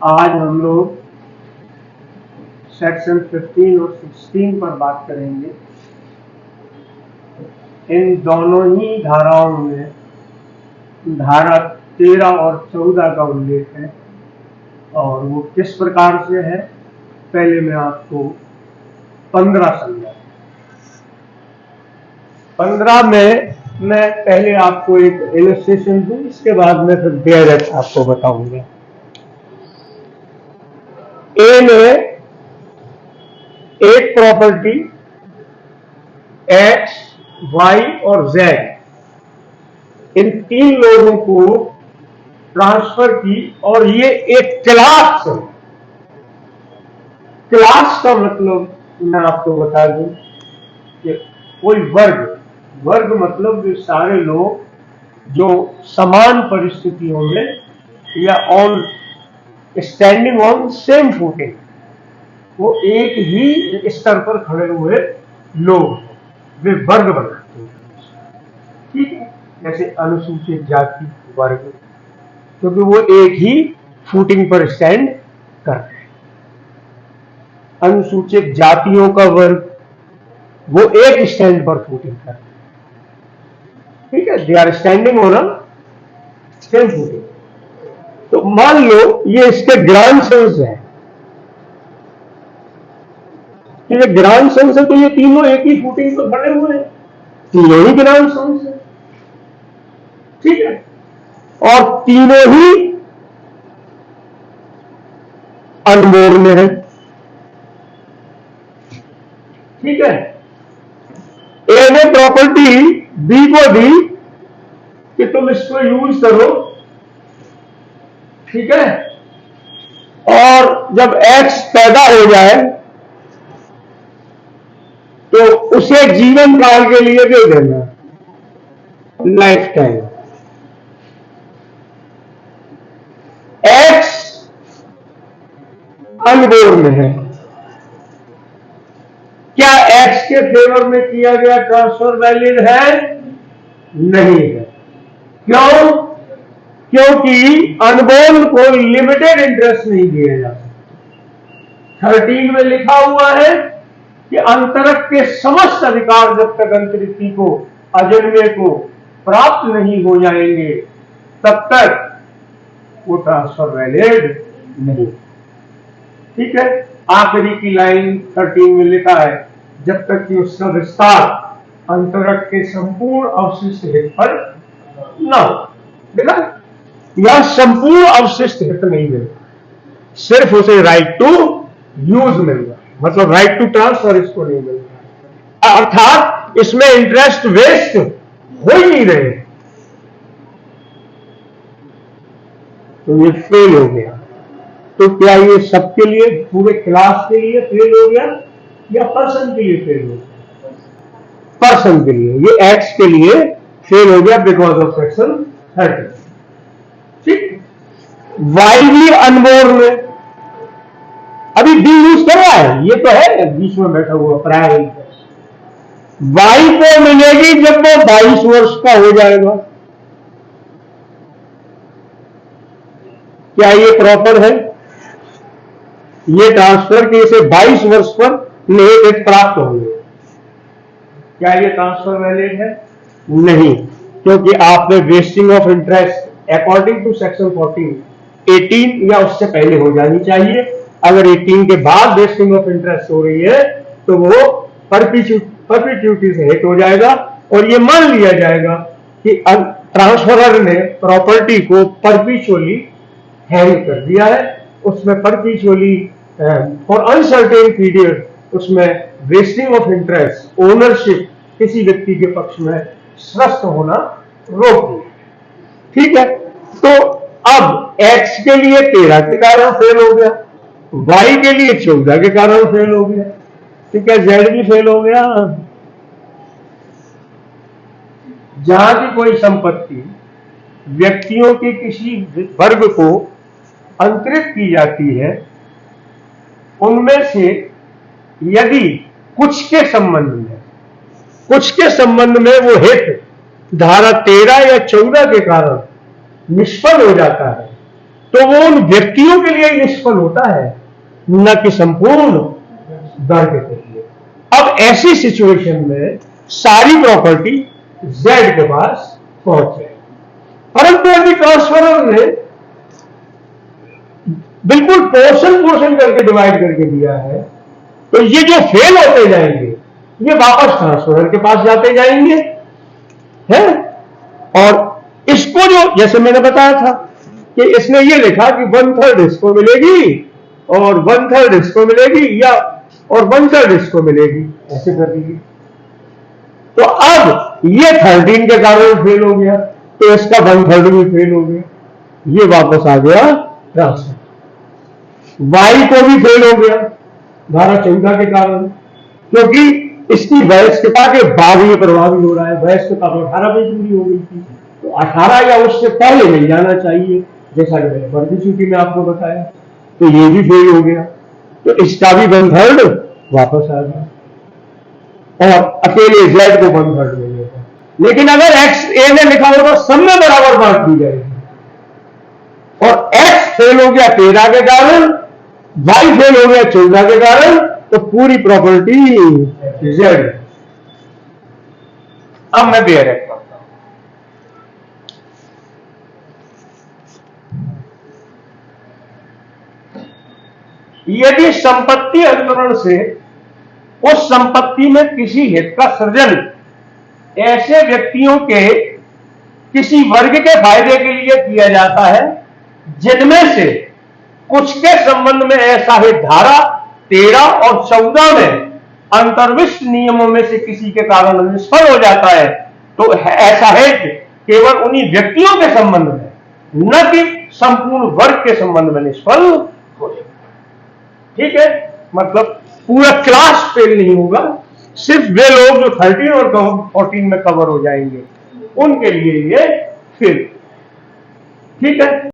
आज हम लोग सेक्शन 15 और 16 पर बात करेंगे। इन दोनों ही धाराओं में धारा 13 और 14 का उल्लेख है और वो किस प्रकार से है, पहले मैं आपको 15 समझा। 15 में मैं पहले आपको एक इलस्ट्रेशन दूं, इसके बाद में फिर डायरेक्ट आपको बताऊंगा। ए में एक प्रॉपर्टी एक्स, वाई और जेड, इन तीन लोगों को ट्रांसफर की और ये एक क्लास है। क्लास का मतलब मैं आपको बता दूं कि कोई वर्ग मतलब वे सारे लोग जो समान परिस्थितियों में या on standing on same footing, वो एक ही स्तर पर खड़े हुए लोग, वे वर्ग बनाते हैं। ठीक है, जैसे अनुसूचित जाति वर्ग, क्योंकि वो एक ही फुटिंग पर स्टैंड करते हैं। अनुसूचित जातियों का वर्ग, वो एक स्टैंड पर फुटिंग करते हैं। ठीक है, they are standing on a same footing. तो मान लो ये इसके ग्रांडसन्स है, ये ग्रांडसन्स है, तो ये तीनों एक ही फुटिंग पर खड़े हुए हैं, तीनों ही ग्रांडसन्स है। ठीक है, और तीनों ही अनमोल में है। ठीक है, ए ने प्रॉपर्टी बी को दी कि तुम इसको यूज करो। ठीक है, और जब एक्स पैदा हो जाए तो उसे जीवन काल के लिए दे देना, लाइफ टाइम। एक्स अनबोर्न है, क्या एक्स के फेवर में किया गया ट्रांसफर वैलिड है? नहीं है। क्यों? क्योंकि अनबोर्न को लिमिटेड इंटरेस्ट नहीं दिया जा सकता। 13 में लिखा हुआ है कि अंतरक के समस्त अधिकार जब तक अंतरिक्ति को, अजन्मे को प्राप्त नहीं हो जाएंगे तब तक वो ट्रांसफर वैलिड नहीं। ठीक है, आखिरी की लाइन 13 में लिखा है, जब तक कि उसका विस्तार अंतरक के संपूर्ण अवशिष्ट हित पर न हो। देखा, यह संपूर्ण अवशिष्ट हित नहीं मिलता, सिर्फ उसे राइट टू यूज मिल रहा है, मतलब राइट टू ट्रांसफर इसको नहीं मिल रहा, अर्थात इसमें इंटरेस्ट वेस्ट हो ही नहीं रहे। तो ये फेल हो गया। तो क्या ये सबके लिए, पूरे क्लास के लिए फेल हो गया या पर्सन के लिए फेल हो गया? पर्सन के लिए, ये एक्स के लिए फेल हो गया बिकॉज ऑफ सेक्शन 30। ठीक, वाई भी अनबोर्न में, अभी डी यूज कर रहा है, ये तो है बीच में बैठा हुआ प्रायर इंटरेस्ट। वाई को मिलेगी जब वो 22 वर्ष का हो जाएगा। क्या ये प्रॉपर है? ये ट्रांसफर के इसे 22 वर्ष पर नए हित प्राप्त होंगे, क्या ये ट्रांसफर वैलिड है? नहीं, क्योंकि आपने vesting of interest according to section 14 18 या उससे पहले हो जानी चाहिए। अगर 18 के बाद वेस्टिंग ऑफ इंटरेस्ट हो रही है तो वो परपिट्यूटी से हिट हो जाएगा और ये मान लिया जाएगा कि ट्रांसफरर ने प्रॉपर्टी को परपिचुअली हैंग कर दिया है, उसमें परपिचुअली फॉर अनसर्टेन पीरियड उसमें वेस्टिंग ऑफ इंटरेस्ट, ओनरशिप किसी व्यक्ति के पक्ष में स्वस्थ होना रोक दिया। ठीक है, तो अब एक्स के लिए 13 के कारण फेल हो गया, वाई के लिए 14 के कारण फेल हो गया, तो क्या जेड भी फेल हो गया? जहां की कोई संपत्ति व्यक्तियों के किसी वर्ग को अंतरित की जाती है, उनमें से यदि कुछ के संबंध में वो हित धारा 13 या 14 के कारण निष्फल हो जाता है तो वो उन व्यक्तियों के लिए निष्फल होता है, न कि संपूर्ण वर्ग के लिए। अब ऐसी सिचुएशन में सारी प्रॉपर्टी जेड के पास पहुंच जाएगी, परंतु यदि ट्रांसफरर ने बिल्कुल पोर्शन करके डिवाइड करके दिया है, तो ये जो फेल होते जाएंगे ये वापस ट्रांसफरर के पास जाते जाएंगे, है। और इसको जो जैसे मैंने बताया था कि इसने ये लिखा कि 1/3 इसको मिलेगी और 1/3 इसको मिलेगी, या और 1/3 इसको मिलेगी, ऐसे कर दीजिए। तो अब ये 13 के कारण फेल हो गया, तो इसका 1/3 भी फेल हो गया, ये वापस आ गया ट्रांसफर। वाई को भी फेल हो गया 12/14 के कारण, क्योंकि इसकी वयस्कता के बाद ये प्रभावित हो रहा है। वयस्कता तो 18 पे पूरी हो गई थी, तो 18 या उससे पहले मिल जाना चाहिए, जैसा कि मैंने वर्दी सूची में आपको बताया। तो ये भी फेल हो गया, तो इसका भी 1/3 वापस आ गया, और अकेले जेड को 1/3 मिलेगा। लेकिन अगर एक्स ए ने लिखा होगा तो सब में बराबर बांट दी जाएगी, और एक्स फेल हो गया 13 के कारण, वाई फेल हो गया 14 के कारण, तो पूरी प्रॉपर्टी जेड। अब मैं बेरेक्ट करता हूं। यदि संपत्ति अंतरण से उस संपत्ति में किसी हित का सृजन ऐसे व्यक्तियों के किसी वर्ग के फायदे के लिए किया जाता है जिनमें से कुछ के संबंध में ऐसा हित धारा 13 और 14 में अंतर्विष्ट नियमों में से किसी के कारण निष्फल हो जाता है, तो ऐसा हित केवल उन्हीं व्यक्तियों के संबंध में, न कि संपूर्ण वर्ग के संबंध में निष्फल हो जाता। ठीक है, मतलब पूरा क्लास फेल नहीं होगा, सिर्फ वे लोग जो 13 और 14 में कवर हो जाएंगे उनके लिए ये फेल। ठीक है।